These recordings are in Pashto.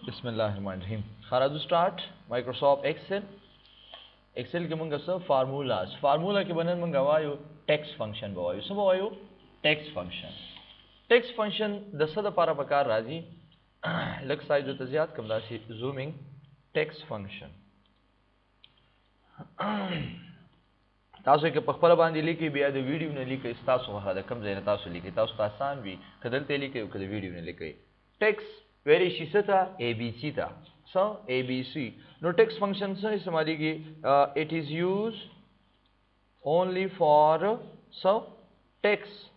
बिस्मिल्लाहिर्रहमानिर्रहीम। खारादू start Microsoft Excel. Excel के मंगा सब फार्मूलास फार्मूला के बनन मंगा वायो टेक्स्ट फंक्शन बवायो सब वायो टेक्स्ट फंक्शन दसद पारा पकार राजी लक साइज जो तजियात कम दासी जूमिंग टेक्स्ट फंक्शन तासो के पखपला बांधी लिखी बिया द वीडियो ने लिखी तासो वहा द कम जैन तासो लिखी तासो आसान भी कदल ते लिखी कद वीडियो ने लिखी टेक्स्ट वेरी शिसता एबीसी था so abc no text function से इस्तेमाल की it is used only for so text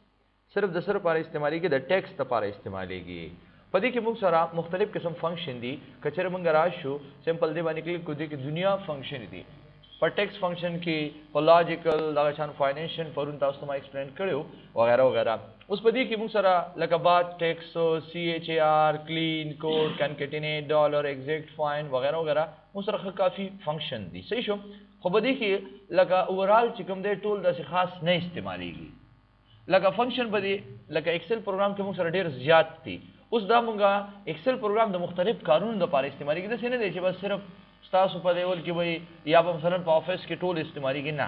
सिर्फ दसर पारा इस्तेमाल की द टेक्स्ट पारा इस्तेमाल की पदी के मुख सरा मुख्तलिफ किस्म फंक्शन दी कचर मंगराशु सिंपल दे बानी के कुदी की दुनिया फंक्शन दी पर टेक्स्ट फंक्शन की लॉजिकल दागचान फाइनेंशियल परुन तास्तमा एक्सप्लेन करो वगैरह वगैरह उस पदी की मुख सरा लकबात text CHAR clean code concatenate dollar exact find वगैरह वगैरह उस तरह काफ़ी फंक्शन दी सही शो खुबदी की लका ओवरऑल चिकम दे टूल दस खास नहीं इस्तेमालेगी लका फंक्शन बदी लका एक्सेल प्रोग्राम के मुख सरा ढेर ज्यादा थी उस दा मुंगा एक्सेल प्रोग्राम द मुख्तलिफ कानून द पार इस्तेमाल की दस ने बस सिर्फ स्टास ऊपर लेवल की भाई या मसलन ऑफिस के टूल इस्तेमाल की ना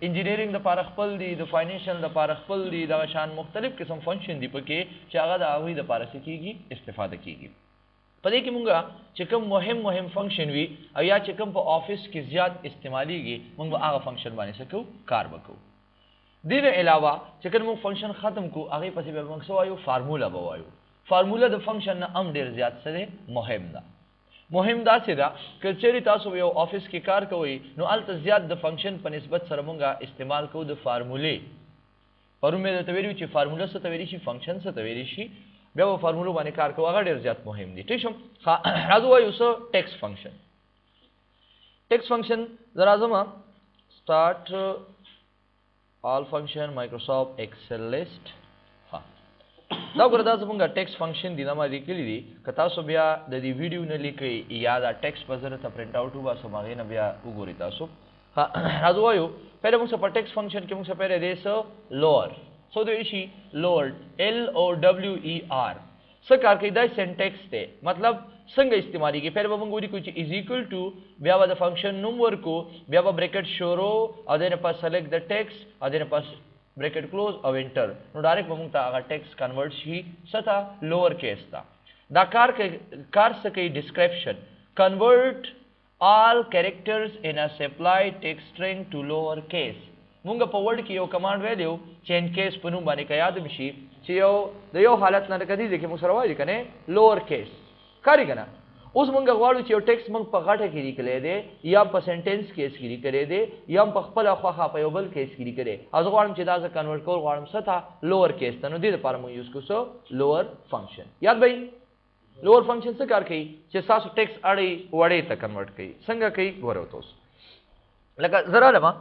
इंजीनियरिंग द पार खपल दी द फाइनेंशियल द पार खपल दी द शान मुख्तलिफ किस्म फंक्शन दी पके चागा द आवी द पार से कीगी इस्तेफादा कीगी पदे की मुंगा चिकम मुहिम फंक्शन वी या चिकम पर ऑफिस की ज्यादा इस्तेमाली गी मुंगा आगा फंक्शन बने सको कार बको दीने अलावा चिकन मुंग फंक्शन खत्म को आगे पसी बे मंगसो आयो फार्मूला द फंक्शन ना अम देर ज्यादा से मुहिम दा सिदा कचेरी तासो यो ऑफिस की कार कोई नो अल तज्याद द फंक्शन पर निस्बत सरमुंगा इस्तेमाल को द फार्मूले पर में द तवेरी ची फार्मूला से तवेरी ची फंक्शन से तवेरी ची बे वो फार्मूला बने कार को अगर देर ज्यादा मुहिम दी ठीक है राजू वायो सो टेक्स्ट फंक्शन जरा जमा start all function Microsoft Excel list दाव करदा जमुंगा टेक्स्ट फंक्शन दिना मा लिखली दी कता सो बिया द दी वीडियो ने लिखी या दा टेक्स्ट बजर त प्रिंट आउट हुआ सो मागे न बिया उगोरी तासो राजो आयो पहले मुंग पर टेक्स्ट फंक्शन के मुंग से पहले देस लोअर सो दे इशी लोअर LOWER सकार के दा सिंटैक्स ते मतलब संग इस्तेमाली के पहले मुंग उरी कुछ इज इक्वल टू बिया द फंक्शन नंबर को बिया ब्रैकेट शोरो और देन पास सेलेक्ट द टेक्स्ट और देन पास ब्रैकेट क्लोज और एंटर नो डायरेक्ट बमुंगता अगर टेक्स्ट कन्वर्ट ही सता लोअर केस था दा कार सके description convert all characters in a supplied text string to lower case मुंगा पवर्ड की यो कमांड वैल्यू चेंज केस पनु बाने का याद मिशी चियो दयो हालत ना कदी देखे मुसरवा दिकने लोअर केस कारी कना उस मंगा वालू चियो टेक्स्ट मंग पगाटे की निकले दे या परसेंटेज केस की करे दे या पखपल अखवा पयोबल केस की करे आज वालम चिदा से कन्वर्ट को वालम सता लोअर केस तनो दे पार मु यूज को सो लोअर फंक्शन याद भाई लोअर फंक्शन से कर कई जे सास टेक्स्ट अड़ी वड़े त कन्वर्ट कई संगा कई गोरो तोस लगा जरा लमा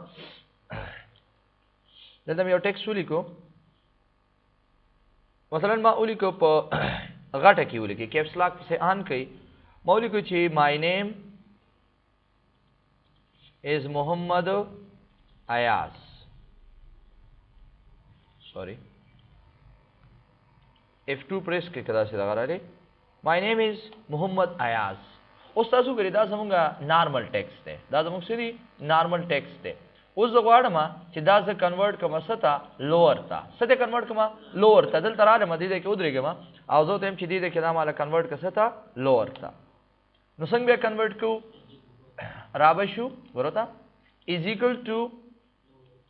लदम यो टेक्स्ट उली को मसलन मा उली को प गाटा की उली के कैप्स लॉक से ऑन कई मौली कुछ my name is Mohammed Ayaz sorry F2 press के कदा से लगा रहे my name is Mohammed Ayaz उस तासु करे दा समूंगा नॉर्मल टेक्स्ट है दा समूंग सीधी नॉर्मल टेक्स्ट है उस जगवाड़ मा चिदा से कन्वर्ट कमा सता लोअर था सते कन्वर्ट कमा लोअर था दल तरारे मदी दे के उधरे के मा आजो तेम चिदी दे के नाम वाला कन्वर्ट का सता लोअर था नुसंग बे कन्वर्ट को राबशु बरोता इज इक्वल टू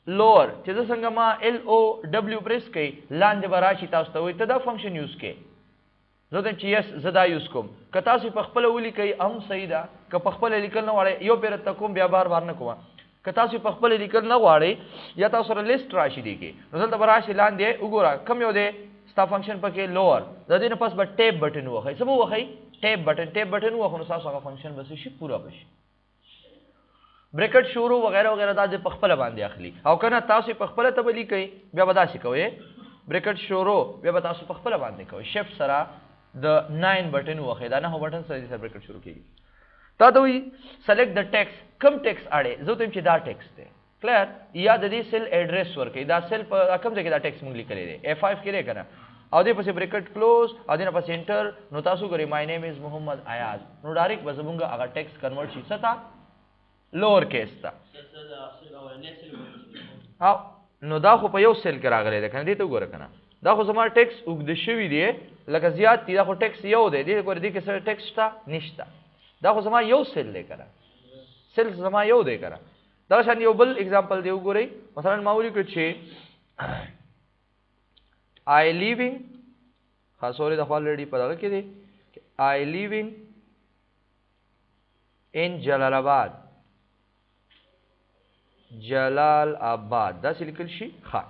लोअर चिदा संगमा LOW प्रेस के लांज बराशी तास्ता हुई तदा फंक्शन यूज के जोते चीयस जदा यूज को कता से पखपल उली कई हम सईदा क पखपल लिखल न वाले यो पेर तकुम बिया बार बार न कोवा कता से पखपल लिखल न वाले या ता सर लिस्ट राशि दी के नजल तबराशी लान दे उगोरा कम यो दे स्टा फंक्शन पके लोअर ददिन पास ब टैब बटन वो है सब वो है टैब बटन वो खनुसा सा फंक्शन बस shi पूरा बस ब्रैकेट शुरू वगैरह वगैरह दा जे पखपल बांधे अखली औ कना तासे पखपल तबली कई बे बदा सिकवे ब्रैकेट शुरू बे बता सु पखपल बांधे कवे शिफ्ट सरा द 9 बटन वो है दा ना हो बटन से ब्रैकेट शुरू की ता तो सेलेक्ट द टेक्स्ट कम टेक्स्ट आड़े जो तुम दा टेक्स्ट है क्लियर या ददी सेल एड्रेस वर के दा सेल पर कम जगह दा टेक्स्ट मुंगली करे दे F5 के रे कना او دې پسې بریکټ کلوز او دې نه پسې انټر نو تاسو ګورئ مای نیم از محمد ایاز نو ډایرکټ به زمونږ هغه ټیکس کنورټ شي څه ته لوور کیس ته او نو دا خو په یو سیل کې راغلی دی کنه دې ته وګوره کنه دا خو زما ټیکس اوږده شوي دی لکه زیات دي دا خو ټیکس یو دی دې ګوره دې کې څه ټیکس شته نشته دا خو زما یو سیل دی کنه سیل زما یو دی کنه دا شان یو بل اگزامپل دی وګورئ مثلا ما ولیکو چې I living خاصوري د already په دغه کې دی I living in جلال آباد دا څه لیکل شي ښه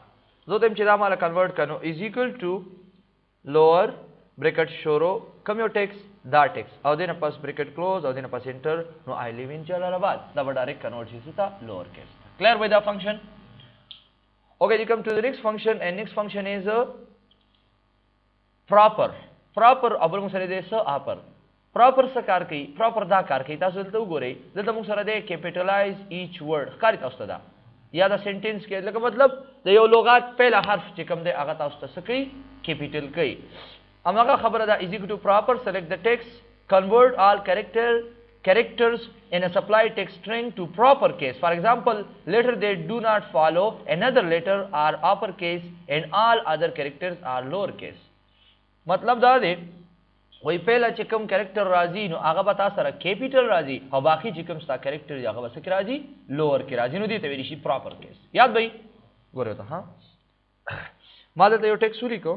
زه ته چې دا مالا کنورټ کړو is equal to lower bracket شورو کوم یو ټیکس دا ټیکس او دینه پاس بریکټ کلوز او دینه پاس انټر نو I live in جلال آباد دا به ډایرکټ کنورټ شي ته lower case clear by the function. Okay, you come to the next function and next function is proper ابل موږ سره دی upper proper څه کار کوي proper دا کار کوي تاسو دلته وګورئ دلته موږ سره دی capitalize each word ښکاري تاسو ته دا یا دا سنټنس کې لکه مطلب د یو لغات پهلا حرف چې کوم دی هغه تاسو ته څه کوي کیپیټل کوي هماغه خبره دا is equal to proper select the text convert all characters in a supply text string to proper case. For example, letter they do not follow another letter are uppercase and all other characters are lowercase. मतलब دا دی وای پهلا چې کوم کریکټر راځي نو هغه به تاسو سره کیپیټل راځي او باقی چې کوم ستا کریکټر هغه به څه راځي لوور کې راځي نو دې ته ویل شي پراپر کیس یاد وای ګوره ته ها ما دلته یو ټیکس ولیکو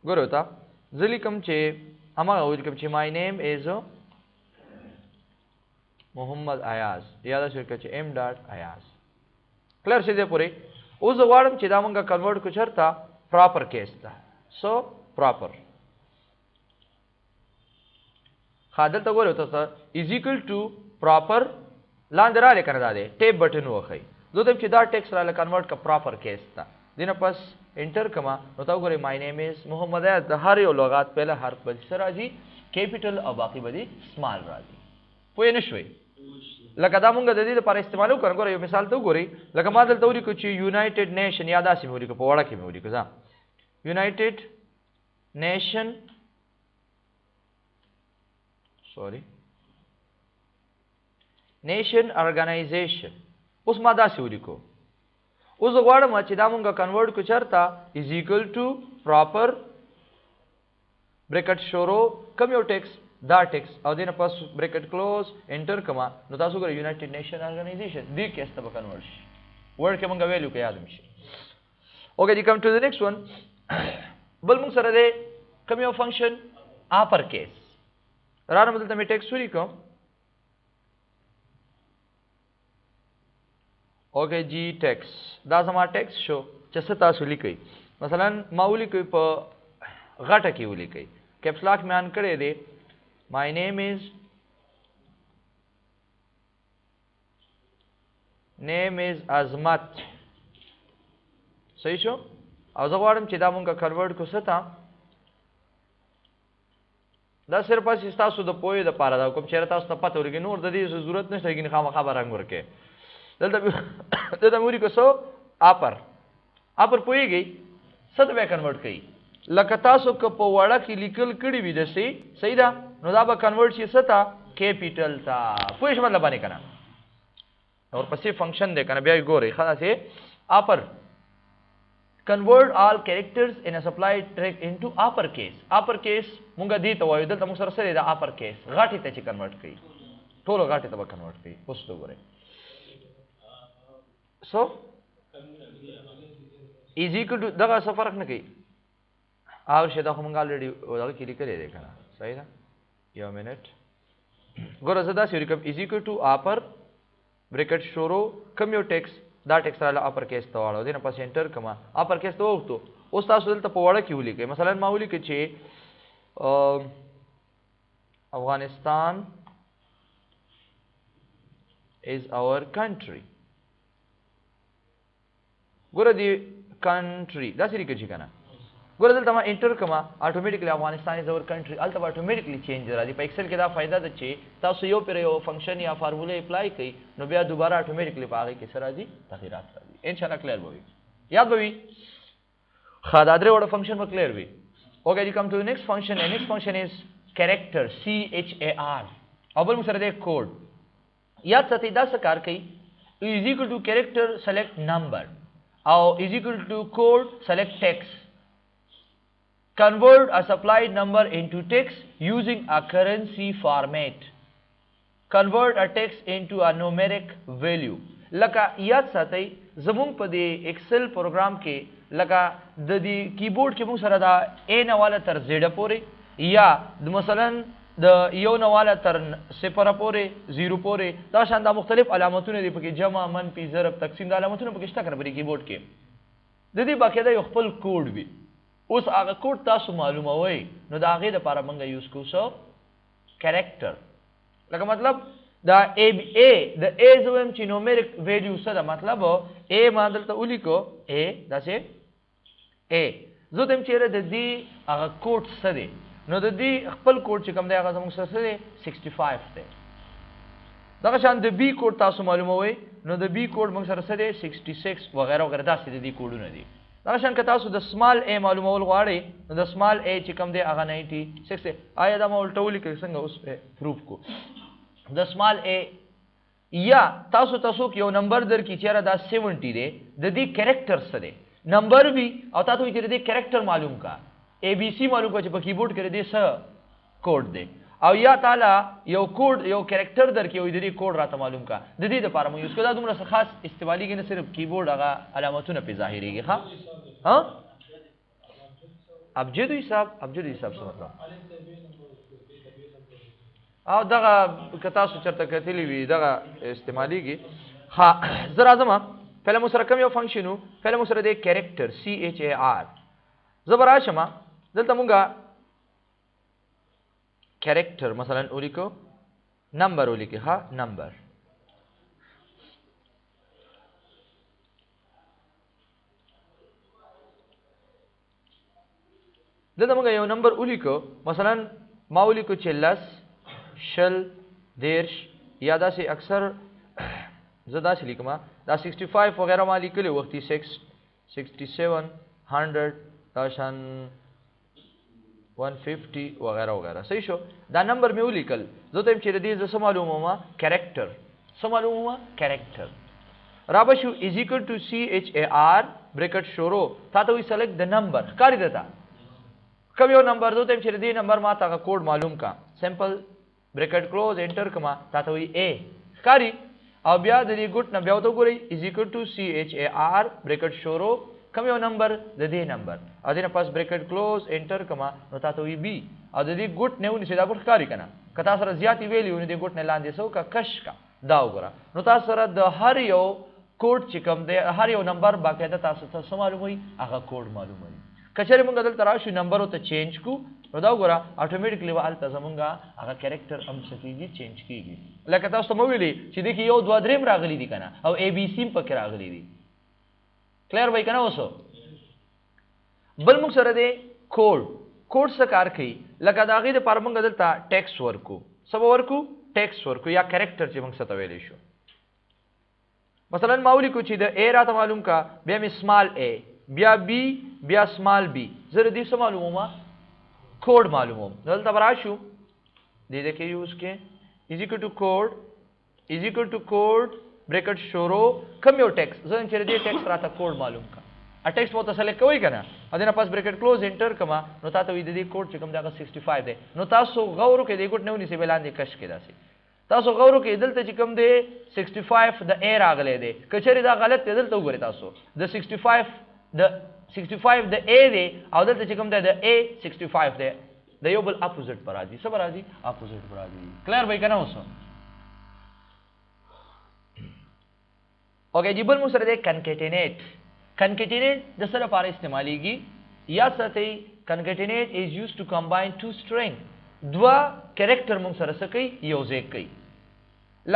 ګوره ته ځلیکم چې هغه ولیکم چې my name is محمد ایاز یاد شرکت چې m ډاټ ایاز کلیر شې دې پوری اوس غواړم چې دا مونږه کنورټ کو چرته پراپر کیس ته سو پراپر خادل ته ګورو ته از ایکوال ټو پراپر لاندې را لیکنه دا دی ټیپ بٹن وخی زه ته چې دا ټیکس را کنورټ کا پراپر کیس ته دینه پس انټر کما نو تا ګورئ my name is محمد ایاز د هر یو لغات پهله حرف بل سره راځي کیپیټل او باقی بدی سمال راځي پوه نه شوي لکه دا مونږ د دې لپاره استعمالو کړو ګوره یو مثال ته وګورئ لکه ما دلته ولیکو چې یونایټډ نیشن یا داسې مې ولیکو په وړه کې مې ولیکو ځه یونایټډ نیشن نیشن ارګنایزیشن اوس ما داسې ولیکو اوس غواړم چې دا مونږ کنورټ کو چرته از ایکوال ټو پراپر بریکټ شورو کوم یو ټیکس دا ټیکس او دینه پس بریکټ کلوز انټر کما نو تاسو ګورئ یونایټډ نیشن ارګنایزیشن دې کیس ته کنورټ شي ورډ کې مونږ ویلیو کې یاد مشي اوکې دی کم ټو د نیکسټ ون بل مونږ سره دی کوم یو فنکشن اپر کیس راځم دلته مې ټیکس ولیکم اوکې جی ټیکس دا زما ټیکس شو چې څه تاسو لیکئ مثلا ما ولیکئ په غټه کې ولیکئ کیپس لاک مې آن کړی دی my name is عظمت صحیح شو او زه غواړم چې دا مونږه کنورټ کو ستا دا صرف تاسو د پوهې د پاره دا کوم چیرې تاسو ته پته ورګي نور د دې ضرورت نشته چې خامخا به رنګ ورکې دلته موري کو سو اپر پوهیږي څه ته کنورټ کړي لکه تاسو که په وړه کې لیکل کړي وي د سي صحیح ده نو دا به کنورټ شي څه ته کیپیټل ته پوه شئ مطلب باندې کنه اور پسې فنکشن دی کنه بیا ګورئ خلاص اپر convert all characters in a supply track into uppercase مونږه دې ته وایو دلته موږ سره سره دا uppercase غاټي ته چې کنورټ کړي ټول غاټي ته به کنورټ کړي اوس ته ګورئ سو is equal to دغه څه فرق نه کوي او شه دا خو مونږ الریډي دغه کې لیکلې ده کنه صحیح ده یو منټ ګوره زه دا سوري کوم is equal to upper bracket شورو کوم یو ټیکس دا ټیکس را اپر کیس ته واړو دینه پس انټر کما اپر کیس ته وختو اوس تاسو دلته په وړه کې ولیکئ مثلا ما ولیکئ چې افغانستان is our country ګوره دی country دا سری کې کنه ګوره دلته ما انټر کما اتوماتیکلی افغانستان از اور کنټری الته اتوماتیکلی چینج راځي په ایکسل کې دا فائدہ ده چې تاسو یو پر یو فنکشن یا فارموله اپلای کړئ نو بیا دوباره اتوماتیکلی په هغه کې سره راځي تغیرات راځي ان شاء الله کلیر وي یاد وي خا دا درې وړه فنکشن به کلیر وي اوکے you come to the next function and next function is character char او بل سره د کوډ یاد ساتئ دا څه کار کوي is equal to character select number او is equal to code select text convert a supplied number into text using a currency format convert a text into a numeric value لکه یاد ساتئ زمونږ په دې ایکسل پروګرام کې لکه د دې کیبورډ کې موږ سره دا a نواله تر z پورې یا مثلا د یو نواله تر 0 پورې 0 پورې دا شان دا مختلف علامتونه دي پکې جمع منفي ضرب تقسیم د علامتونه پکې شته کنه په کیبورډ کې د دې باقاعده یو خپل کوډ وي اوس هغه کوډ تاسو معلوموي نو دا هغه د لپاره موږ یوز کوو کریکټر لکه مطلب دا a د a زوم چې نومریک ویلیو سره مطلب a ما دلته ولیکو a دا څه a زه تم چیرې د دې هغه کوډ سره نو د دې خپل کوډ چې کوم دی هغه زموږ سره دی 65 دی دا شان د بی کوډ تاسو معلوموي نو د بی کوډ موږ سره سره 66 وغیرہ وغیرہ داسې د دې کوډونه دي دا شان که تاسو د سمال a معلومول غواړئ نو د سمال a چې کوم دی هغه 96 دی آیا دا ما ولټولې کې څنګه اوس پروف کو د سمال a یا تاسو یو نمبر در کی چیرې دا 70 دی د دې کریکټر سره نمبر وی او تاسو چې دې کریکټر معلوم کا a b c معلوم کا چې په کیبورډ کې دې څه کوډ دی او یا تعالی یو کوډ یو کریکټر در کې وي د دې کوډ راته معلوم کا د دې لپاره مو یوز کړه دومره خاص استعمالي کې نه صرف کیبورډ هغه علامتونه په ظاهريږي ها ابجد حساب څه مطلب او دغه کتاسو چرته کتلی وی دغه استعماليږي ها زرا اعظم فعل مسرکم یو فنکشن فعل مسره د کریکټر char زبر اشما دلته مونږه کریکټر مثلا ولیکو نمبر ولیکي ها نمبر دلته مونږه یو نمبر ولیکو مثلا ما ولیکو چې 10 شل دیرش یا داسې اکثر زه داسې لیکم دا 65 وغیرہ ما لیکلی وختي 6 67 100 دا شان 150 وغیرہ وغیرہ صحیح شو دا نمبر مې ولیکل زه ته چې دې زه معلومه ما کریکټر کریکټر رابه شو از ایکوال ټو char بریکټ شروع تا ته وی سلیکټ د نمبر ښکاری دیتا کوم یو نمبر زه ته چې دې نمبر ما ته کوډ معلوم کا سمپل بریکټ کلوز انټر کما تا ته وی a ښکاری او بیا د دې ګوت نه بیا ته ګورئ از ایکوال ټو char بریکټ شروع کم یو نمبر د دې نمبر او دې نه پاس بریکټ کلوز انټر کما نو تاسو وی بی او د دې ګوت نه ونی دا ګوت کاری کنه کتا سره زیاتی ویلیو نه دې ګوت نه لاندې سو کا کش کا دا وګوره نو تاسو سره د هر یو کوډ چې کوم دی هر یو نمبر باقاعده تاسو ته معلوموي هغه کوډ معلوموي کچره مونږ دلته راشو نمبر او ته چینج کو نو دا وګوره اتوماتیکلی وال ته زمونږه هغه کریکټر هم سکیږي چینج کیږي لکه تاسو مو ویلي چې دې کې یو دوه دریم راغلي دي کنه او a b c پکې راغلي دي کلیر وای کنه اوسو بل موږ سره دی کوډ څه کار کوي لکه دا غي د پر موږ دلته ټیکست ورکو ټیکست ورکو یا کریکټر چې موږ څه ته ویلې شو مثلا ماولی کو چې د a راته معلوم کا بیا می سمال a بیا b بیا سمال b زره دې څه معلومه کوډ معلوموم دلته براشو دې کې یوز کې از ایکوال ټو کوډ بریکټ شروع کم یو ټیکست زه چې دې ټیکست راته کوډ معلوم کا ا ټیکست مو ته سلیکټ کوی کنه ا دې نه پاس بریکټ کلوز انټر کما نو تاسو دې کوډ چې کوم دا 65 دی نو تاسو غور کې دې کوډ نه ونی سی بلاندې کش کې داسي تاسو غور کې دلته چې کوم دی 65 د a راغله دی کچری دا غلط دی دلته وګورئ تاسو د 65 د a دی او دلته چې کوم دی د a 65 دی د یو بل اپوزیټ پر راځي څه پر راځي اپوزیټ پر راځي کلیر وای کنه اوس اوکے جبل مو سره د کنکټینیټ د سره لپاره استعماليږي یا ساتي کنکټینیټ از یوزډ ټو کمباین ټو سټرینګ دوا کریکټر مون سره سکی یو ځای کوي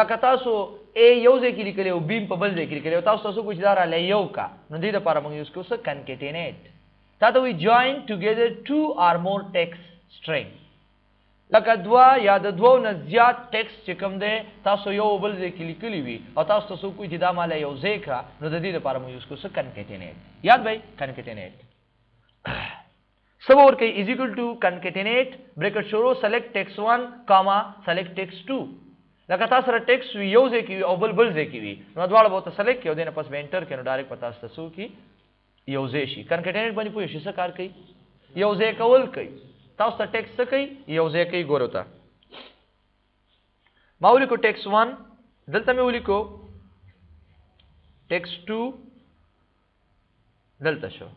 لکه تاسو a یو ځای کې لیکلی او b په بل ځای کې لیکلی او تاسو کوم چې دا را لې یو کا نو دې لپاره مونږ یوز کوو کنکټینیټ تا ته وی join together two or more text string لکه دوا یا د دوو نه زیات ټیکسټ چې کوم دی تاسو یو بل ځای کې لیکلی وي او تاسو څوک کوی چې دا مال یو ځای کا نو د دې لپاره مو یوز کوو څه کنکټینیټ یاد وای کنکټینیټ سبور کې از ایکوال ټو کنکټینیټ بریکټ شروع سلیکټ ټیکس 1 کاما سلیکټ ټیکس 2 لکه تاسو سره ټیکس وی یو ځای کې او بل ځای کې وي نو دواړه به تاسو سلیکټ کړئ او دنه پس به انټر کړئ نو ډایرکټ پتا تاسو کې یو ځای شي کنکټینیټ باندې پوه شئ څه کار کوي یو ځای کول کوي تاسو ته ټیکس څه کوي یو ځای کوي ګورو ته ما ولیکو ټیکس 1 دلته مې ولیکو ټیکس 2 دلته شو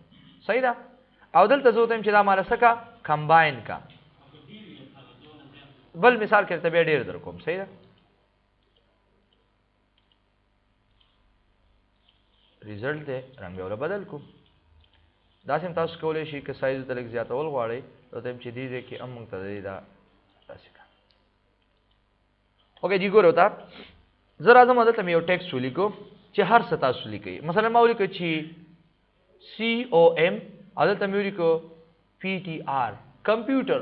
صحیح ده او دلته زه ته چې دا مال سکا کمباین کا بل مثال کې ته به ډیر در کوم صحیح ده ریزلټ دې رنگ ولا بدل کو دا سم تاسو کولای شئ چې سایز د لږ زیاتول غواړئ نو تم چې دې کې هم ته دا تاسو کا اوکې دی ګورو تا زه راځم دلته مې یو ټیکسټ ولیکو چې هر څه تاسو لیکئ مثلا ما ولیکو چې COM دلته مې ولیکو PTR کمپیوټر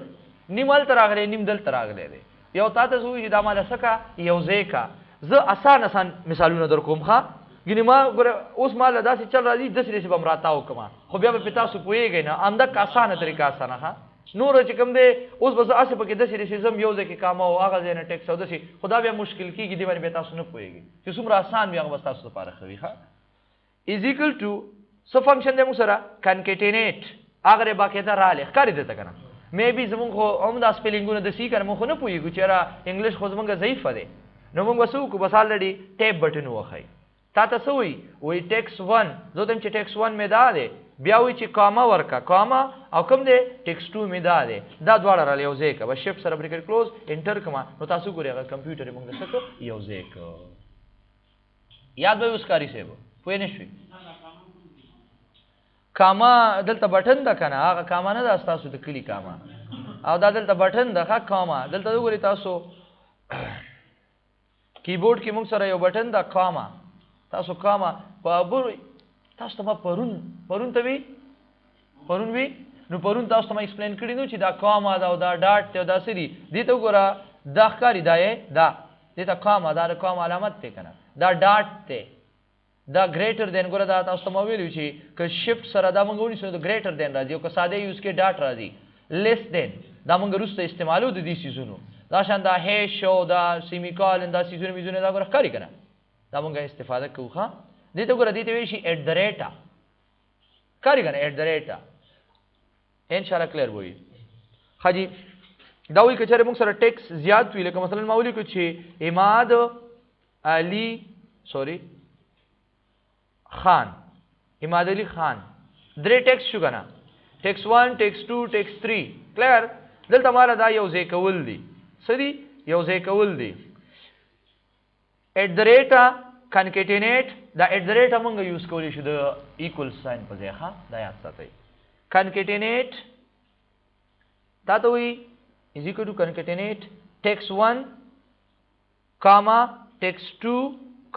نیمال تر راغلی نیم دل تر راغلی دی یو تاسو وی چې دا مال سکا یو ځکه زه آسان مثالونه در کوم ښا ګینه ما ګوره اوس مال داسې چل راځي د سری سبم راتاو کما خو بیا په تاسو پوهیږئ نه امدا آسانه طریقه آسانه ها نور چې کوم دی اوس بس اسه پکې د سری سیزم یو ځکه کام او هغه ځنه ټیکس او دسی خدا بیا مشکل کیږي دی باندې تاسو نه پوهیږئ چې څومره آسان بیا غو تاسو لپاره خوي ها از ایکوال ټو سو فنکشن د مو سره کنکټینیټ هغه باقاعده را لې ښکاری دته کنه مې بي زمونږ خو هم دا سپیلینګونه د سی کنه مو خو نه پوهیږو چې را انګلیش خو زمونږ ضعیف دی نو موږ وسو کو بس الریډي ټیپ بٹن وخی تا تاسو وی ټیکس 1 زه دم چې ټیکس 1 مې دا دی بیا وی چې کاما ورکا کاما او کوم دی ټیکس 2 مې دا دی دا دواړه را یو ځای کا بس شیفټ سره بریکټ کلوز انټر کما نو تاسو ګورئ هغه کمپیوټر موږ دسته یو ځای کا یاد به اوس کاری سیو پوه نه شوي کاما دلته بٹن دا کنه هغه کاما نه دا تاسو د کلی کاما او دا دلته بٹن دا ښه کاما دلته وګورئ تاسو کیبورډ کې موږ سره یو بٹن دا کاما تاسو کاما په تاسو ته پرون ته وی نو پرون تاسو ته ایکسپلین کړی نو چې دا کاما دا او دا ډاټ ته دا سری دې ته وګوره دا ښکاری دا دې ته کاما دا د کاما علامت ته کنه دا ډاټ ته دا ګریټر دین ګوره دا تاسو ته مو ویلو چې ک شفټ سره دا مونږ ونیسو دا ګریټر دین راځي او که ساده یوز کې ډاټ راځي لیس دین دا مونږ روسته استعمالو د دې سيزونو دا شان دا هیش او دا سیمیکالن دا سيزونه میزونه دا ګوره ښکاری کنه دا مونږه استفاده کوو ښا دې ته ګوره دې ته وی شي @ د ریټا کاری کنه @ د ریټا ان شاء الله کلیر وي خاجي دا وی کچره موږ سره ټیکس زیات وی لکه مثلا مولوی کو چې اماد علي خان اماد علي خان درې ټیکس شو کنه ټیکس 1 ټیکس 2 ټیکس 3 کلیر دلته مال دا یو ځای کول دي سړي یو ځای کول دي @ د ریټا کنکټینیټ دا @ د ریټ موږ یوز کولی شو د ایکوال ساين په ځای ښه دا یاد ساتئ کنکټینیټ دا ته وی از ایکوال ټو کنکټینیټ ټیکس 1 کاما ټیکس 2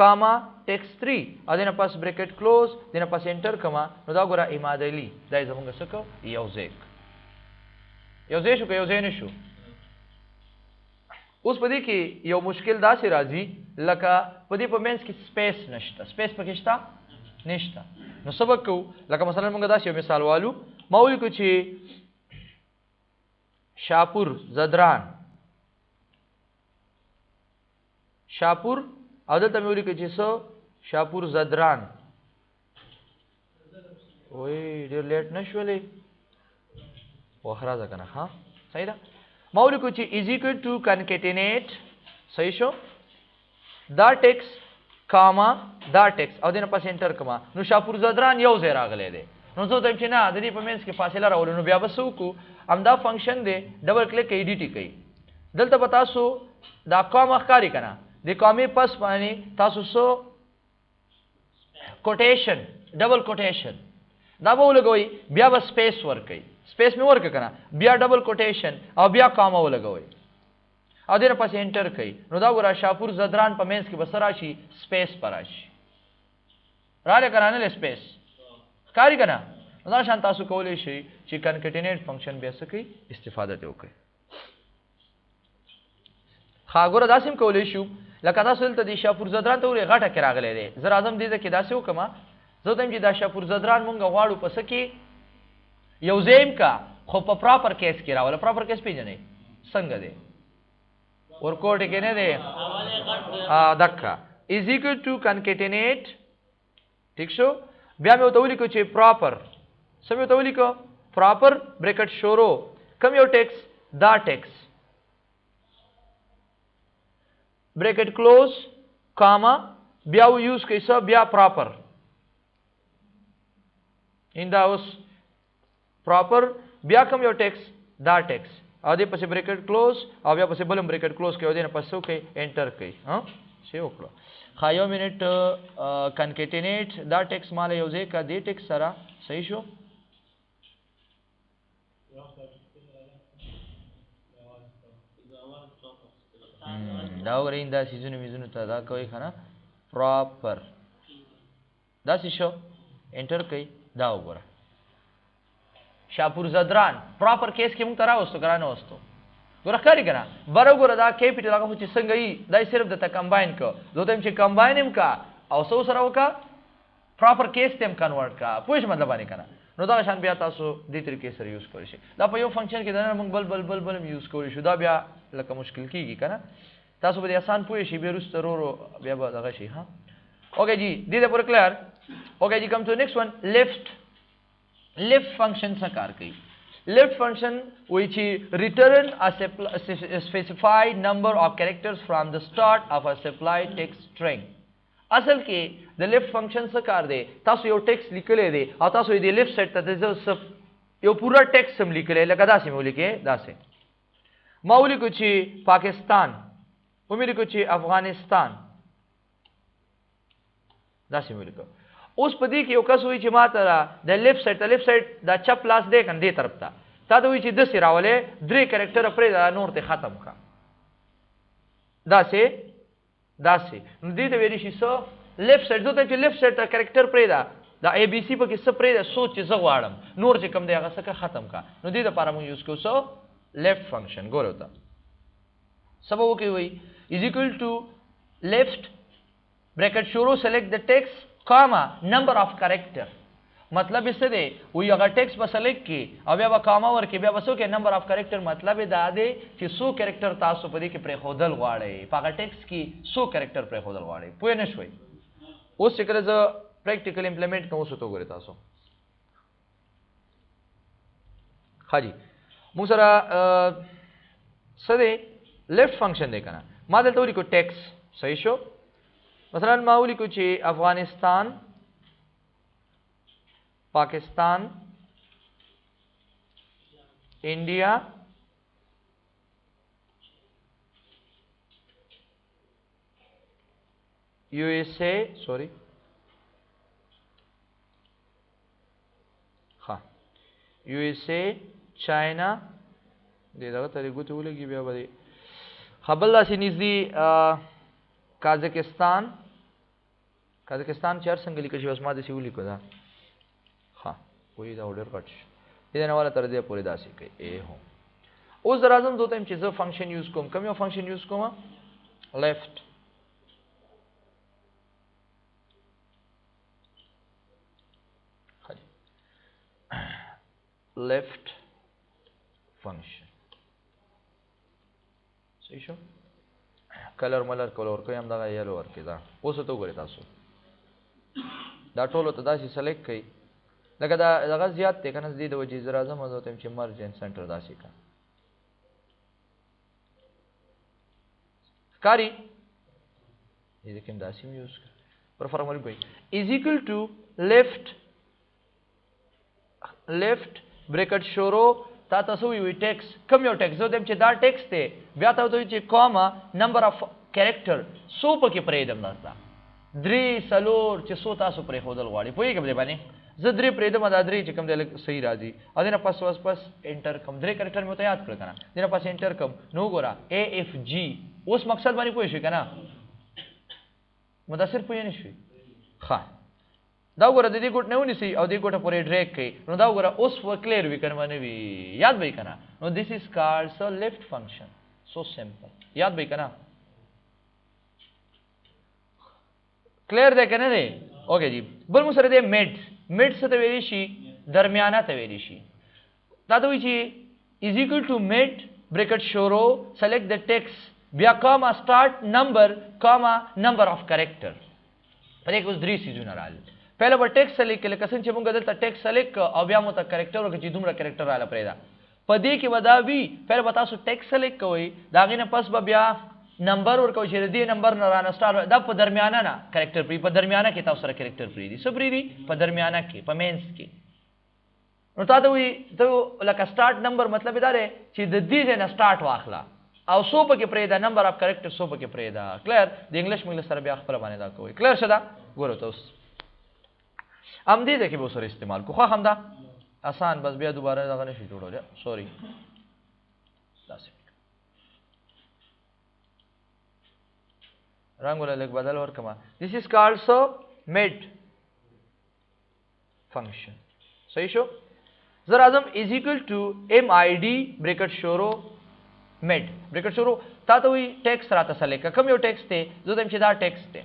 کاما ټیکس 3 او دنه پاس بریکټ کلوز دنه پاس انټر کما نو دا ګوره اماد علي دا زموږ څه یو ځای شو که یو ځای نه شو اوس په دې کې یو مشکل داسې راځي لکه په دې په مینس کې سپیس نشته سپیس پکې شته نشته نو سبق کو لکه مثلا موږ داسې یو مثال والو ما ولیکو چې شاپور زدران شاپور او دلته مې ولیکو چې څو شاپور زدران وای ډېر لیټ نشولې واخره ځکنه ها صحیح ده ما ولیکو چې از ایکوال ټو کنکټینیټ صحیح شو دا ټیکس کاما دا ټیکس او دنه پس انټر کما نو شاپور زدران یو ځای راغلی دی نو زه وایم چې نه د دې په مینس کې فاصله راولو نو بیا به څه وکړو همدا فنکشن دی ډبل کلیک کوي ایډیټ کوي دلته به تاسو دا کاما ښکاري که نه د کامې پس باندې تاسو څه کوټیشن ډبل کوټیشن دا به ولګوئ بیا به سپیس ورکوئ سپیس مې ورکړه کنه بیا ډبل کوټیشن او بیا کاما ولګوئ او دغه پس انټر کړئ نو دا ګوره شاپور زدران په مینس کې بس راشي سپیس پر راشي راله کنه نه سپیس ښکاری کنه دا شان تاسو کولای شئ چې کنکټینیټ فنکشن بیا څه کوي استفاده ته وکړئ ښه ګوره داسې هم کولی شو لکه تاسو دلته د شاپورزدران ته ورې غټه کې راغلی دی زه راځم دې ځای کې داسې وکړم زه ته چې دا شاپورزدران مونږ غواړو په څه کې یو ځای هم کا خو په پراپر کیس کې راوله پراپر کیس پېژنئ څنګه دی ورکوټ کې نه دی دکه از equal to concatenate ٹھیک شو بیا مې ورته ولیکو چې پراپر څه مې ورته ولیکو پراپر بریکټ شورو کوم یو ټیکس دا ټیکس bracket close comma بیا و یوز کوي څه بیا پراپر ایندا اوس پراپر بیا کوم یو ټیکس دا ټیکس او دې پسې بریکټ کلوز او بیا پسې بلم بریکټ کلوز کوي او دې نه پسې کوي انټر کوي ها څه وکړو خا یو منټ کنکټینیټ دا ټیکس مال یو ځای کا دې ټیکس سره صحیح شو دا ورین دا سیزونه میزونه ته دا کوي کنه پراپر دا څه شو انټر کوي دا وګوره شاپورزدران پراپر کیس کې مونږ ترا وستو ګرانه وستو ګوره ښکاري کنه بره ګوره دا کیپیټل هغه چې څنګه یي دا صرف د کمباین کو دوته چې کمباین هم کا او سو سره وکا پراپر کیس تم کنورټ کا پوښ مطلب باندې کنه نو دا شان بیا تاسو دې طریقې سره یوز کولی شئ دا په یو فنکشن کې دا موږ بل یوز کولی شو دا بیا لکه مشکل کیږي کنه تاسو به آسان پوه شئ بیا رست ورو بیا به دغه شي ها اوکے جی دې پورې کلیئر اوکے جی کم ټو نیکسٹ ون لیفٹ فنکشن څه کار کوي لیفٹ فنکشن which return a specified number of characters from the start of a supplied text string اصل کې د لیفٹ فنکشن څه کار دی تاسو یو ټیکس لیکلې دی او تاسو دې لیفٹ سایډ ته یو پورا ټیکس هم لیکلې لکه داسې مې ولیکې داسې ما ولیکو چې پاکستان ولیکو چې افغانستان داسې مې ولیکو اوس په دې کې یو کس وایي چې ما ته د لیفٹ سایډ دا چپ لاس دی کنه دې طرف ته تا ته وایي چې داسې راولې درې کرکټر پرېږده نور ته ختم کړه داسې نو دې ته ویلی شي څه لیفٹ سایډ زه ته چې لیفٹ سایډ ته کرکټر پرېږده دا اے بي سي پکې څه پرېږده سوچ چې زه غواړم نور چې کوم دی هغه څه ختم کړه نو دې دپاره موږ یوز کوو څه لیفٹ فنکشن ګورو ته څه به وکړي وایي is equal to left bracket شروع select the text comma number of character مطلب څه دی وی هغه ټیکس به سلیکټ کی او بیا به کاما ورکې بیا به څه کې نمبر اف کریکټر مطلب دا دی چې سو کریکټر تاسو په دې کې پرې خودل غواړئ په هغه ټیکس کې سو کریکټر پرې خودل غواړئ پوه نه شوي اوس چې کله زه پریکټیکل امپلیمنٹ کوم څه تو غوړې تاسو خاجي موږ سره څه دی لیفٹ فنکشن دی کنه ما دلته ولیکو ټیکس صحیح شو مثلا ما ولیکو چې افغانستان Pakistan India USA sorry हाँ USA China दे दगा तरीको तो बोलेगी बिया बड़ी खबल्ला से निज़दी काज़ाकिस्तान चार संगली कशी बस मादे से उली को दा हाँ वही दा ऑर्डर कट इधर वाला तरह दिया पूरे दासी के ए हो उस दराज़म दो टाइम चीज़ फंक्शन यूज़ कोम कम यो फंक्शन यूज़ कोमा लेफ्ट लेफ्ट फंक्शन सही शो कलर मलर कलर कोई हम दागा येलो और के दा वो तो करे तासो दा टोलो तो दासी सेलेक्ट कई लगा दा लगा ज़्यादा ते कनस दी दो चीज़ राज़म हो तो इनके मर्जेंट सेंटर दासी का कारी ये देखें दासी में यूज़ कर पर फॉर्मूला कोई is equal to left bracket sorrow ता तसो हुई टेक्स्ट कम यो टेक्स्ट जो देम चे दा टेक्स्ट ते ब्या ता तो चे comma number of character so पके प्रेदम दाता द्री सलोर चे सो तासो प्रे होदल वाड़ी पोई के बदे बानी ज द्री प्रेदम दा द्री चे कम दे सही राजी अदेना पास एंटर कम द्री कैरेक्टर में तो याद कर करना देना पास एंटर कम नो गोरा ए एफ जी उस मकसद बानी पोई शे कना मुदासिर पोई नहीं शे हां دا وګوره د دې ګوټ نه ونیسي او دې ګوټه پورې ډریګ کوي نو دا وګوره اوس کلیر وي کنه باندې وي یاد به کنه نو دیس از کالډ سو لیفت فنکشن سو سمپل یاد به کنه کلیر ده کنه دی اوکے جی بل مو سره دی میډ څه ته ویلی شي درمیانه ته ویلی شي دا ته وایي چې is equal to mid bracket شروع select the text بیا comma start number of character په دې کې اوس درې سیزونه راغلي پهله به ټیکس سلیکټ کړئ کسن چې موږ دلته ټیکس سلیکټ او بیا مو ته کریکټر ورکړي چې دومره کریکټر رااله پرې دا په دې کې ودا وی پهله به تاسو ټیکس سلیکټ کوئ دا غینه پس به بیا نمبر ورکوي چې دې نمبر نه رانه سٹار دا په درمیانه نه کریکټر پری په درمیانه کې تاسو سره کریکټر پری دي سپری دي په درمیانه کې په مینس کې نو تاسو وی ته لکه سٹارټ نمبر مطلب دا دی چې د دې نه سٹارټ واخلا او سو پکې پرې دا نمبر اف کریکټر سو پکې پرې دا کلیر د انګلیش مګل سره بیا خپل باندې دا کوي کلیر شدا ګورو تاسو ام دې کې به سره استعمال کو خو هم دا آسان بس بیا دوباره دا نه شي جوړول سوري رنگ ولا لګ بدل ورکما this is called so mid function صحیح شو زر اعظم is equal to mid bracket شروع mid bracket شروع تا ته وی ټیکس راته سلیکټ کوم یو ټیکس ته زه دم چې دا ټیکس ته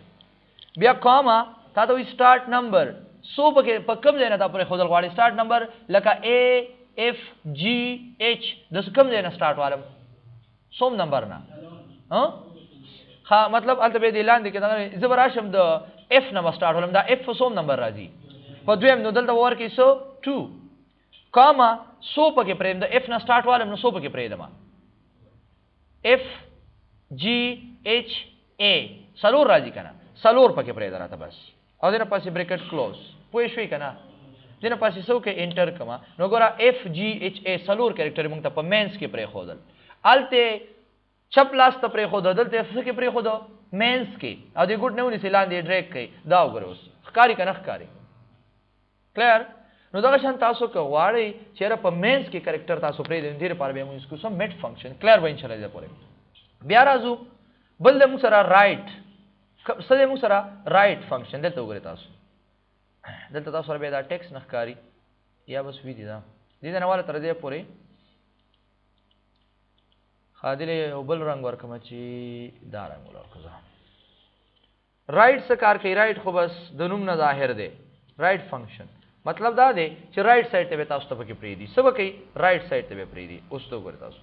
بیا کاما تا ته وی سٹارټ نمبر سو پکې په کوم ځای نه دا پر خودل غواړي سٹارټ نمبر لکه A F G H د کوم ځای نه سٹارټ والم سوم نمبر نه ها مطلب البته به اعلان دي کې دا زبر راشم د F نمبر سٹارټ ولم دا F سوم نمبر راځي په دویم نو دلته ور کې سو 2 کاما سو پکې پرېم د F نه سٹارټ والم نو سو پکې پرې دما F G H A سلور راځي کنه سلور پکې پرې دراته بس او دنه پاسې بریکټ کلوز پوه شوي کنه دنه پاسې سو کې انټر کما نو ګوره F G H A سلور کریکټر موږ ته په مینس کې پرې خودل الته چپ لاس ته پرې خود دلته څه کې پرې خود مینس کې او دې ګډ نه ونی سیلان دې ډریک کوي دا وګوره اوس ښکاری کنه ښکاری کلیر نو دا شان تاسو کو واړی چیرې په مینس کې کریکټر تاسو پرې دې ډیر پر به موږ کو سم میډ فنکشن کلیر وای ان شاء الله دې پوره بیا راځو بل دې موږ سره رائټ سره موږ سره رائټ فنکشن دلته وګورئ تاسو دلته تاسو سره به دا ټیکس نخکاری یا بس وی دي دا دې نه والا تر دې پوره خادله بل رنگ ورکم چې دا رنگ ورکړه رائټ څه کار کوي رائټ خو بس د نوم نه ظاهر دی رائټ فنکشن مطلب دا دی چې رائټ سایډ ته تاسو ته پکې پری دي سبا کوي رائټ سایډ ته پری دي اوس ته وګورئ تاسو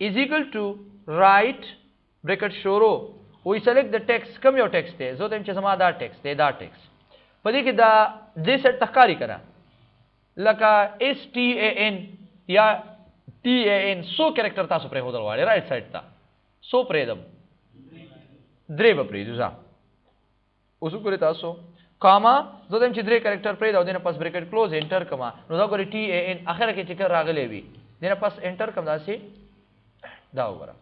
is equal to right bracket شروع we select the text کوم یو ټیکس دی زه ته چې زما دا ټیکس دی دا ټیکس په دې کې دا دې سیټ تخکاری کړه لکه S T A N یا T A N سو کریکټر تاسو پرې هودل واړی رائټ سایډ ته سو پرې دم درې به پرې دوزا اوس وګورئ تاسو کاما زه دم چې درې کریکټر پرې دا دنه پس بریکټ کلوز انټر کما نو دا ګورئ T A N اخر کې چې راغلی وي دنه پس انټر کم داسې دا وګورئ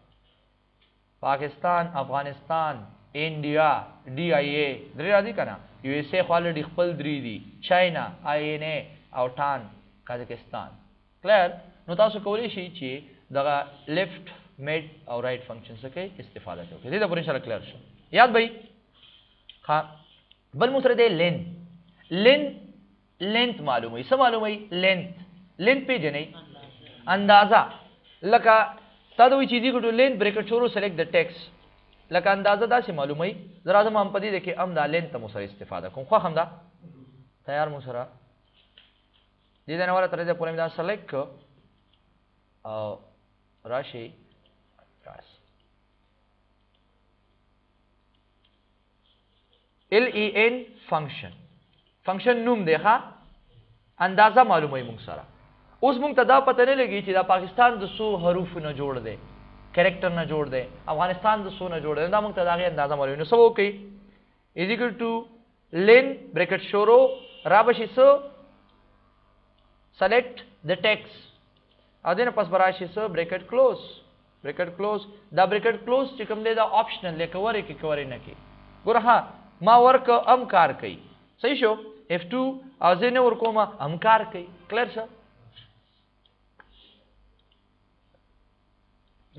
پاکستان افغانستان انډیا D I A درې راځي کنه یو اس ای خالد خپل درې دي چاینا آی ان ای او ټان قزاقستان کلیر نو تاسو کولی شئ چې دغه لیفت میډ او رائټ فنکشن څخه استفاده وکړئ دې د پوره انشاء الله کلیر شو یاد بھائی ها بل مو سره دی لینث معلومه څه معلومه لینث پیژنئ اندازه لکه تا دوی چې دی ګټو لینث بریکټ شروع سلیکټ د ټیکس لکه اندازه دا چې معلومه زرا زما هم پدې ده کې ام دا لینث مو سره استفاده کوم خو هم دا تیار مو سره دې نه ولا تر دې پورې دا سلیکټ او راشي len فنکشن نوم دی ښا اندازه معلومه مونږ سره اوس مونږ ته دا پته نه لګي چې دا پاکستان د سو حروف نه جوړ دی کریکټر نه جوړ دی افغانستان د سو نه جوړ دی دا مونږ ته دا غي اندازه معلومه نو سو کوي از ایکوال ټو لین بریکټ شروع را بشي سو select the text او دنه پس براشي سو بریکټ کلوز دا بریکټ کلوز چې کوم دی دا آپشنل لیکه ورې کې کورې نه کې ګوره ها ما ورک ام کار کوي صحیح شو F2 او زنه ورکوما ام کار کوي کلیر شه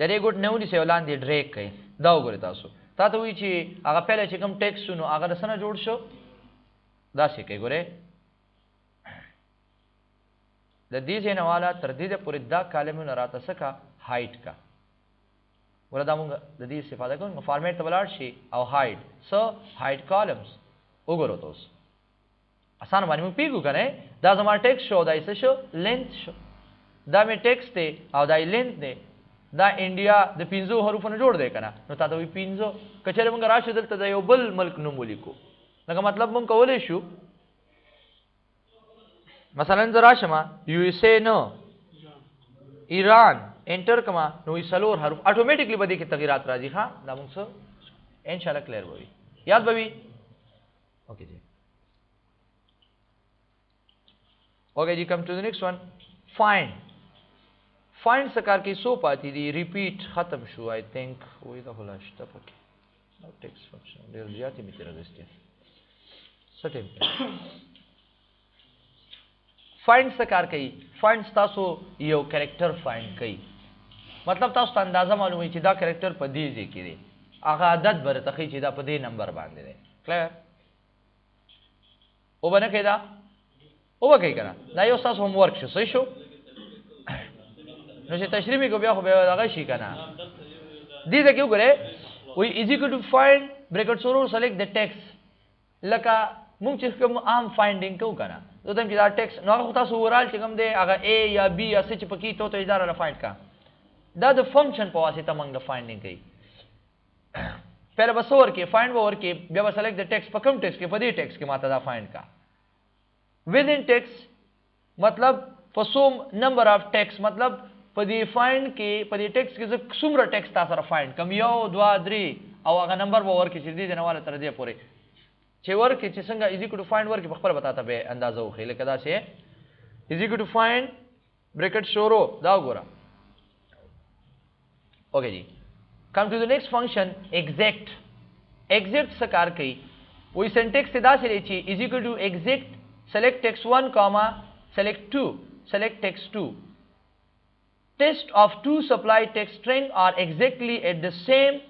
درې ګډ نه ونی سیولان دی ډریک کوي دا وګورئ تاسو تا ته وی چې هغه پهله چې کوم ټیکس شنو هغه سره جوړ شو دا څه کوي ګوره د دې څخه والا تر دې پورې دا کالمونه راته سکا هایټ کا وردا موږ د دې استفاده کوو فارمیټ ته ولاړ شي او هایټ سو هایټ کالمز وګورئ تاسو آسان باندې موږ پیګو کنه دا زما ټیکست شو دا څه شو لینث شو دا مې ټیکست دی او دا لینث دی دا انډیا د 15 حروفونو جوړ دی کنه نو تاسو وی 15 کچره موږ راشه دلته د یو بل ملک نوم ولیکو لکه مطلب موږ کولای شو مثلا زرا شما یو اس اے نو ایران انټر کما نو سلور حرف اتوماتیکلی بده کې تغیرات راځي ها دا موږ سره ان شاء الله کلیر وي یاد بوي اوکے جی اوکے جی کم ټو د نیکسٹ ون فایند فایند سکار کې سو پاتې دي ریپیټ ختم شو آی تھنک وې دا هلاشته پکې نو ټیکست فنکشن ډیر زیاتې می تر راځي سټیم فایند سکار کوي فایند تاسو یو کریکٹر فایند کوي مطلب تاسو ته اندازه معلومه چې دا کریکٹر په دې ځای کې دی هغه عدد برته کوي چې دا په دې نمبر باندې دی کلیر او باندې کېدا او وکړئ کنه دا یو تاسو هوم ورک شو صحیح شو نو چې تشریح کو بیا خو به هغه شي کنه دې ځکه وګوره وی از ایکوال ټو فایند بریکټ سورو سلیکټ د ټیکست لکه موږ چې کوم عام فایندینګ کوو کنه نو دم چې دا ټیکست نو هغه تاسو ورال چې کوم دی هغه ا یا بی یا څه چې پکې ته اداره فایند کا دا د فنکشن په واسطه موږ د فایندینګ کوي پہله بسور کې فایند ور کې بیا به سلیکټ د ټیکست په کوم ټیکست کې په دې ټیکست کې ماته دا فایند کا within text مطلب په سوم نمبر اف ټیکست مطلب په دې فایند کې په دې ټیکست کې څومره ټیکست تاسو سره فایند کوم یو 2 3 او هغه نمبر به ور کې چې دې جنواله تر دې پورې چې ور کې چې څنګه از ایکوال ټو فایند ور کې په خپل بتاته به اندازه وخی لکه دا چې از ایکوال ټو فایند بریکټ شورو دا وګوره اوکے جی کم ټو د نیکسٹ فنکشن exact exact څه کار کوي وې سنټیکس دا سره چې از ایکوال ټو exact select text 1 comma select 2 select text 2 test of two supply text string are exactly at the same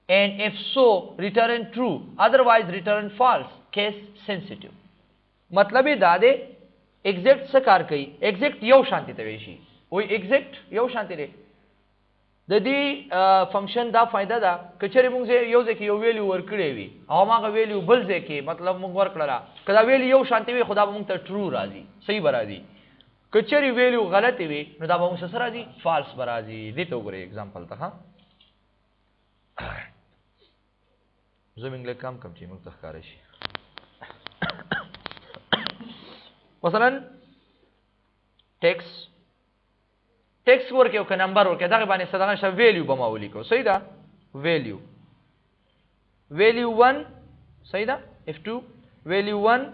and if so return true otherwise return false case sensitive مطلب دا دے exact څه کار کوي exact یو شانتی ته وی شي وای exact یو شانتی دی د دې فنکشن دا فائدہ ده کچره موږ یو ځکه یو ویلیو ورکړې وي او ماغه ویلیو بل ځکه مطلب موږ ورکړه کدا ویلیو یو شانتی وي خدا موږ ته ټرو راځي صحیح برازي کچره ویلیو غلط وي نو دا موږ سره راځي فالس برازي دې ته وګورئ एग्जांपल ته ها زمونږ له کم چې موږ ته ښکار شي مثلا ټیکست ورکه او ک نمبر ورکه دا باندې صدقه ش ویلیو به ما ولیکو صحیح ده ویلیو 1 صحیح ده f2 ویلیو 1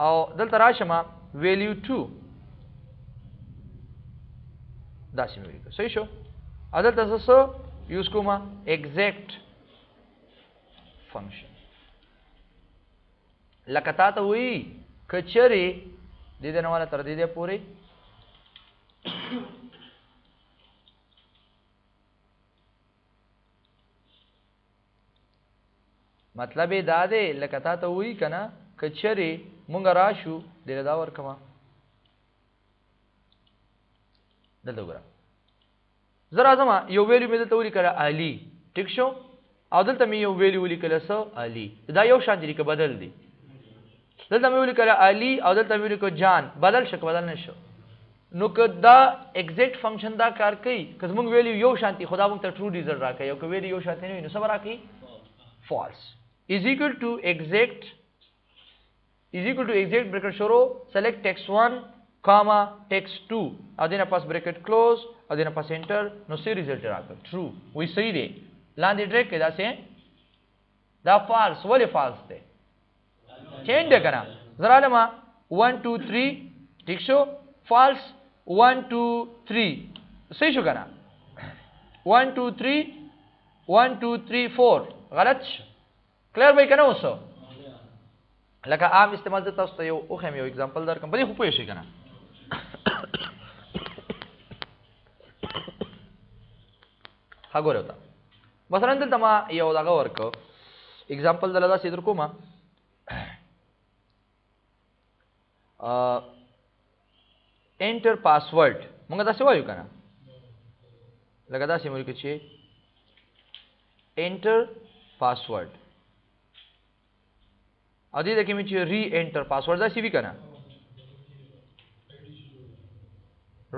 او دلته راشمه ویلیو 2 دا شی ولیکو صحیح شو عدالت څه یوز کومه exact function لکه تا ته وی کچری دې دنواله تر دې پورې مطلب دا دی لکه تا ته وی کنه کچری مونږ راشو دې دا ورکما دلته وګوره زرا زما یو ویلیو مې دلته ولیکل علی ټیک شو او دلته مې یو ویلیو ولیکل سو علی دا یو شان دي که بدل دي دلته مې ولیکل علی او دلته مې ولیکل جان بدل شک بدل نشو نو که دا exact فنکشن دا کار کوي که موږ ویلیو یو شانتي خدا موږ ته ټرو ریزلټ راکړي او که ویلیو یو شانتي نه نو څه راکړي false is equal to exact bracket شروع select text 1 comma text 2 او دینه پاس bracket close او دینه پاس enter نو سی ریزلټ راکړي true وی صحیح دی لاندې ډریک کې دا څه دا false ولې false دی چینج کنه زرا لما 1 2 3 ٹھیک شو false 1 2 3 صحیح شو کنه 1 2 3 1 2 3 4 غلط کلیر به کنه اوسه لکه عام استعمال ته تاسو ته یو اوخم یو एग्जांपल درکم په دې خو پوه شئ کنه هغه وتا مثلا دلته ما یو دغه ورکو एग्जांपल دلته سیدر کومه انټر پاسورډ موږ دا څه وایو کنه لکه دا سیمول کې چې انټر پاسورډ ا دې کې مې چې ری انټر پاسورډ دا سی وی کنه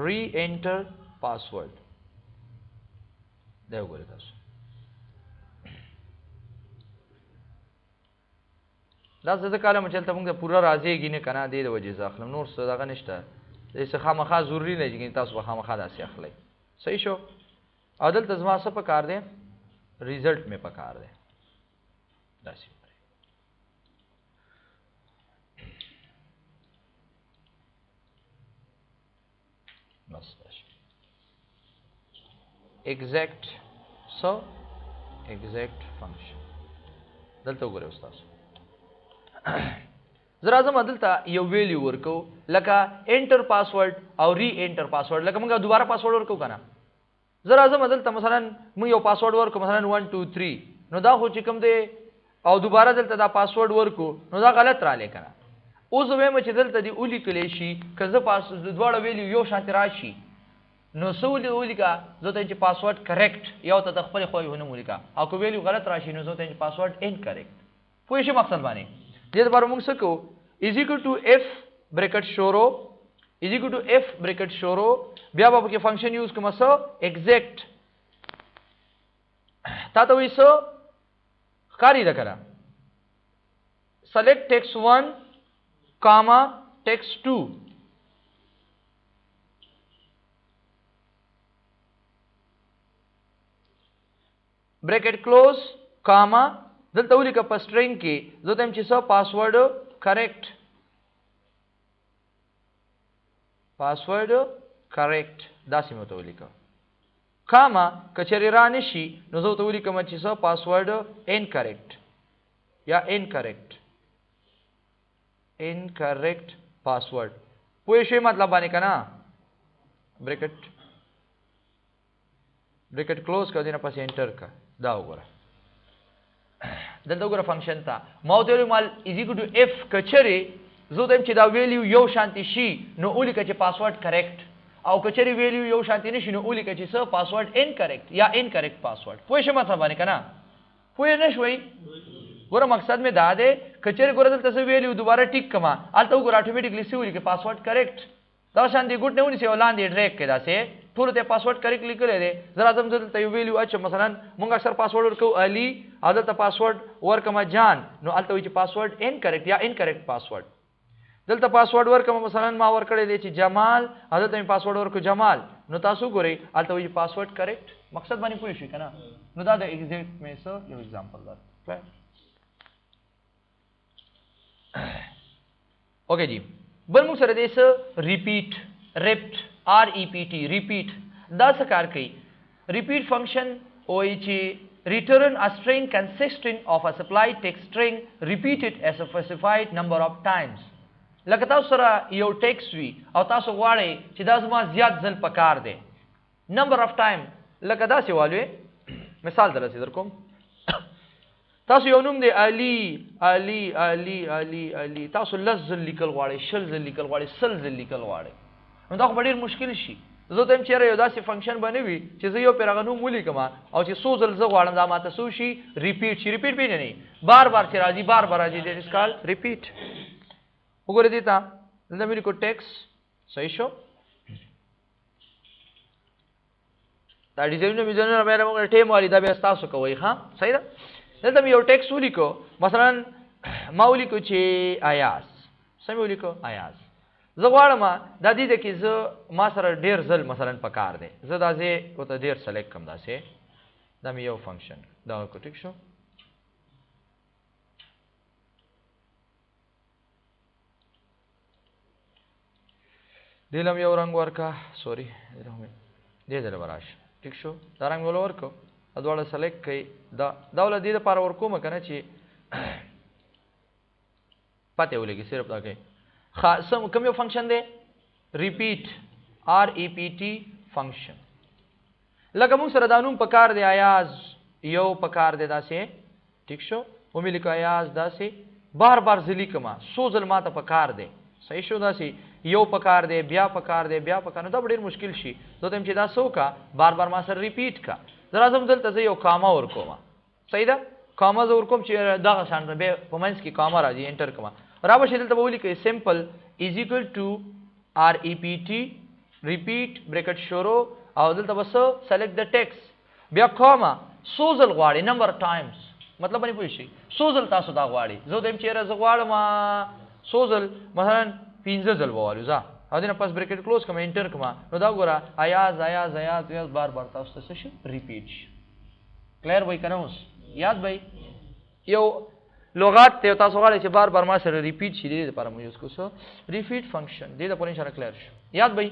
ری انټر پاسورډ دا وګورئ تاسو دا څه کاله مچلته موږ پورا راځيږي نه کنه دې د وجې ځخلم نور څه دغه نشته دې خامخا ضروری نه چې تاسو به خامخا داسې اخلي صحیح شو عادل تزما څه پکار دی रिजल्ट में पकार दे बस exact so exact function दलते वगैरह उस्ताद जरा जम दलता यो value Virgo लका enter password और री एंटर पासवर्ड लका मंगा दोबारा पासवर्ड वर्को करना जरा आजम दलता मसलन म यो पासवर्ड वर्को मसलन 1 2 3 नो दा हो چې کوم دی او دوباره دلته دا پاسورډ ورکو نو دا غلط را لیکنه اوس به مې چې دلته دی اولی کلی شي کزه پاس دواړه ویلیو یو شانت راشي نو سولې اولیکا زه ته چې پاسورډ کریکټ یو ته خپل خو یو نه مولیکا او کو ویلیو غلط راشي نو زه ته چې پاسورډ انکریکټ پوه شي مقصد باندې دې لپاره موږ څه کو از ایکوال ټو اف بریکټ شورو is equal to f bracket shoro bia ba ke function use kuma so exact ta to iso khari da kara select text 1 comma text 2 bracket close comma dalta uli ka pa string ke zo tem chi so password correct password correct दासी मत लिखा कामा कचेरी रानिशी नजो तो लिखा मच्छी सो password incorrect या इनकरेक्ट पासवर्ड पूरे शे मतलब बाने का ना ब्रैकेट क्लोज कर देना पास एंटर का दा होगा दलता होगा फंक्शन था माउटेरी माल इज इक्वल टू एफ कचेरी زه دم چې دا ویلیو یو شانتی شي نو اولیکه چې پاسورډ کریکټ او کچری ویلیو یو شانتی نشي نو اولیکه چې څه پاسورډ انکریکټ یا انکریکټ پاسورډ پوه شئ مطلب باندې کنه پوه نه شوي ګوره مقصد مې دا دی کچری ګوره دلته څه ویلیو دوباره ټیک کما الته وګوره اتوماتیکلی څه ولیکه پاسورډ کریکټ دا شانتی ګوت نه ونی سي ولاندې ډریک کړه سه ټول ته پاسورډ کریکټ لیکل دي زرا زم دلته یو ویلیو اچ مثلا مونږ اکثر پاسورډ ورکو علي عادت پاسورډ ورکما جان نو الته وی چې پاسورډ انکریکټ یا انکریکټ پاسورډ دلته پاسورډ ورکم مثلا ما ورکړی دی چې جمال حضرت می پاسورډ ورکو جمال نو تاسو ګورئ الته وی پاسورډ کریکټ مقصد باندې پوه شئ کنه نو دا د ایگزیکټ مې سو یو एग्जांपल ده اوکے جی بل موږ سره دې سره ریپیټ ریپټ آر ای پی ټی ریپیټ دا څه کار کوي ریپیټ فنکشن وایي چې return a string consisting of a supplied text string repeated as a specified number of times لکه تاسو سره یو ټیکس وی او تاسو غواړئ چې دا زما زیات ځل پکار دی نمبر اف ټایم لکه دا سی والوي مثال درته در کوم تاسو یو نوم دی علي علي علي علي علي تاسو لزل لیکل غواړئ شل ځل لیکل غواړئ سل ځل لیکل غواړئ نو دا خو ډیر مشکل شي زه ته چیرې یو داسې فنکشن بنوي چې زه یو پیغام نوم ولیکم او چې څو ځل زه غواړم دا ماته سو شي ریپیټ شي ریپیټ به نه بار بار چې راځي بار بار راځي دیٹ از کال ریپیټ وګورئ دیتا دلته مې کو ټیکس صحیح شو دا ډیزاین مې ځنه مې موږ ټیم والی دا به تاسو کوی ها صحیح ده دلته مې یو ټیکس ولیکو مثلا ما ولیکو چې آیاس سم ولیکو آیاس زه غواړم دا دې کې زه ما سره ډیر ځل مثلا پکار دی زه دا زه وته ډیر سلیکټ کوم داسې دا مې یو فنکشن دا کو ټیک شو دلم یو رنگ ورکا سوري دې دل وراش ټیک شو دا رنگ ول ورکو اډواله سلیکټ کړئ دا ول دې لپاره ورکوم کنه چې پته ولګي صرف دا کې خاصم کوم یو فنکشن دی ریپیټ آر ای پی ټی فنکشن لکه موږ سره دا نوم پکار دی آیاز یو پکار دی داسې ٹھیک شو و مې لیکو آیاز داسې بار بار ځلی کما سو ځل ماته پکار دی صحیح شو داسې یو پکار دی بیا پکار دی بیا پکار نو دا ډېر مشکل شي زه ته چې دا سو کا بار بار ما سره ریپیټ کا زه راځم دلته زه یو کاما ورکوم صحیح ده کاما زه ورکوم چې دغه شان به په منځ کې کاما راځي انټر کوم را به شي دلته به ولیکئ سمپل از ایکوال ټو آر ای پی ټي ریپیټ بریکټ شروع او دلته بس سلیکټ د ټیکس بیا کاما سوزل غواړي نمبر ټایمز مطلب باندې پوه شئ سوزل تاسو دا غواړي زه دیم چیرې زه غواړم سوزل مثلا 15 ځل ووالو ځه او دینه پس بریکټ کلوز کوم انټر کوم نو دا ګوره ایاز ایاز ایاز ایاز بار بار تاسو ته شي ریپیټ کلیر وای کنه اوس یاد وای یو لغات ته تاسو غواړئ چې بار بار ما سره ریپیټ شي دې لپاره مو یوز کوو ریپیټ فنکشن دې د پورې سره کلیر شي یاد وای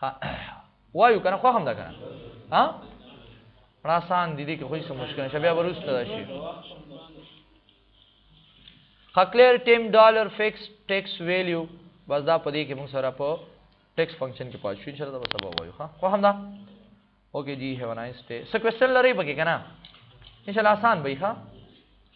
ها وایو کنه خو هم دا کنه ها آسان دي کې خو څه مشکل نشه بیا ورسته دا شي خکلیر ټیم ډالر فکس ټیکس ویلیو بس دا پدې کې موږ سره په ټیکس فنکشن کې پاتې شو ان شاء الله دا سبب وایو ها خو هم دا اوکے جی هیو ا نایس ډے څه کوېسچن لري پکې کنه ان شاء الله آسان وي ها